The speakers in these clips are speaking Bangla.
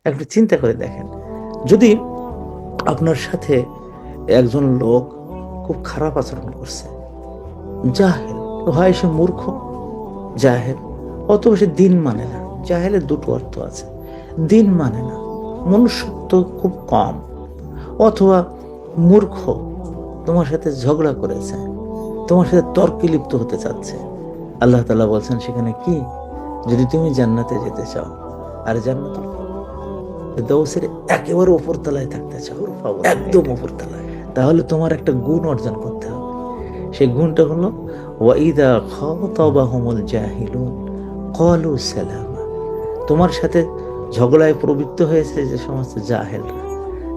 একটু চিন্তা করে দেখেন, যদি আপনার সাথে একজন লোক খুব খারাপ আচরণ করছে, জাহেল, হয় সে মূর্খ, জাহেল, অথবা সে দিন মানে না। জাহেলের দুটো অর্থ আছে, দিন মানে না, মনুষ্যত্ব খুব কম, অথবা মূর্খ, তোমার সাথে ঝগড়া করেছে, তোমার সাথে তর্কে লিপ্ত হতে চাচ্ছে। আল্লাহ তাআলা বলছেন সেখানে কি, যদি তুমি জান্নাতে যেতে চাও, আর জান্নাত ফেরদাউসের একেবারে উপর তলায় থাকতে চাও, একদম উপর তলায়, তাহলে তোমার একটা গুণ অর্জন করতে হবে। সেই গুণটা হলো ওয়াইদা খাতাবাহুমুল জাহিলুন ক্বালু সালামা। তোমার সাথে ঝগড়ায় প্রবৃত্ত হয়েছে যে সমস্ত জাহেলরা,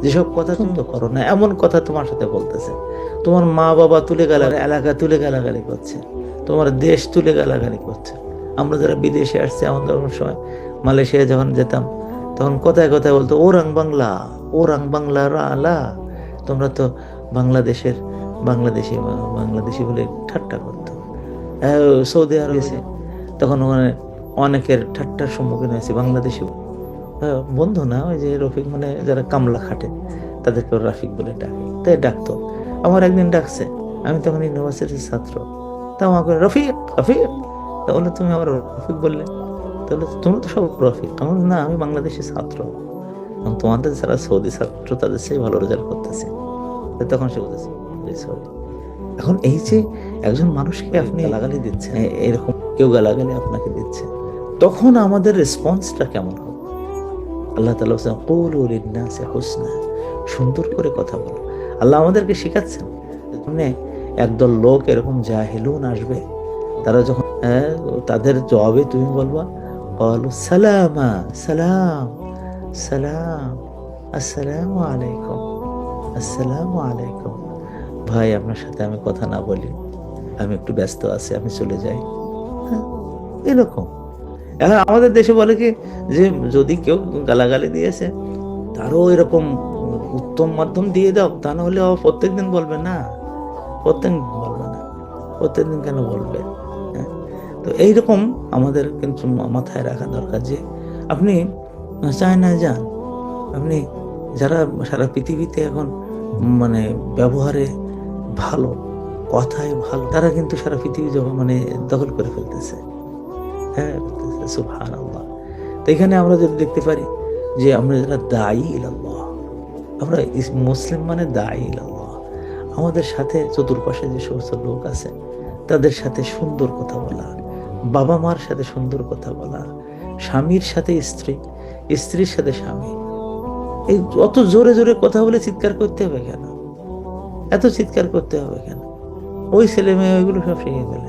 যেসব কথা তুমি তো করো না, এমন কথা তোমার সাথে বলতেছে, তোমার মা বাবা তুলে গালাগালি, এলাকা তুলে গালাগালি করছে, তোমার দেশ তুলে গালাগালি করছে। আমরা যারা বিদেশে আসছি, আমাদের সময় মালয়েশিয়া যখন যেতাম, তখন কথায় কথায় বলতো ওরাং বাংলা, ওরাং বাংলা আলা, তোমরা তো বাংলাদেশের বাংলাদেশি, বাংলাদেশি বলে ঠাট্টা করতো। সৌদি আরবে তখন ওখানে অনেকের ঠাট্টার সম্মুখীন হয়েছে বাংলাদেশি বন্ধু না, ওই যে রফিক, মানে যারা কামলা খাটে তাদেরকে রাফিক বলে ডাকে, তাই ডাকতো। আমার একদিন ডাকছে, আমি তখন ইউনিভার্সিটির ছাত্র, তা আমাকে রফিক রফিক, তাহলে তুমি আমার রফিক বললে, তাহলে তোমরা তো সব রফিক। আমার না, আমি বাংলাদেশের ছাত্র, তোমাদের যারা সৌদি ছাত্র তাদের চেয়ে ভালো রেজাল্ট করতেছে। তখন সে বলতেছে সৌদি। এখন এই যে একজন মানুষকে আপনি গালাগালি দিচ্ছেন, এরকম কেউ গালাগালি আপনাকে দিচ্ছে, তখন আমাদের রেসপন্সটা কেমন হবে? আল্লাহ তাআলা বলেন কুলু লিন-নাসি হুসনা, সুন্দর করে কথা বলো। আল্লাহ আমাদেরকে শেখাচ্ছেন, মানে একদল লোক এরকম জাহিলুন আসবে, তারা যখন তাদের জবাবে তুমি বলবা ক্বালু সালামা, সালাম সালাম, আসসালামু আলাইকুম, আসসালামু আলাইকুম, ভাই আপনার সাথে আমি কথা না বলি, আমি একটু ব্যস্ত আছি, আমি চলে যাই। এরকম। এখন আমাদের দেশে বলে কি, যে যদি কেউ গালাগালি দিয়েছে তারও এরকম উত্তম মাধ্যম দিয়ে দাও, তা না হলে প্রত্যেকদিন বলবে না, প্রত্যেকদিন বলবে না, প্রত্যেকদিন কেন বলবে? তো এইরকম আমাদের কিন্তু মাথায় রাখা দরকার যে আপনি চায়নায় যান, আপনি যারা সারা পৃথিবীতে এখন মানে ব্যবহারে ভালো, কথায় ভালো, তারা কিন্তু সারা পৃথিবী মানে দখল করে ফেলতেছে। হ্যাঁ, সুবহানাল্লাহ। তো এখানে আমরা যদি দেখতে পারি যে আমরা যারা দায়ী ইলাল্লাহ, আমরা মুসলিম মানে দায়ী ইলাল্লাহ, আমাদের সাথে চতুর্পাশে যে সমস্ত লোক আছে তাদের সাথে সুন্দর কথা বলা, বাবা মার সাথে সুন্দর কথা বলা, স্বামীর সাথে স্ত্রী, স্ত্রীর সাথে স্বামী, এই অত জোরে জোরে কথা বলে চিৎকার করতে হবে কেন? এত চিৎকার করতে হবে কেন? ওই ছেলে মেয়ে ওইগুলো সব শিখে গেলে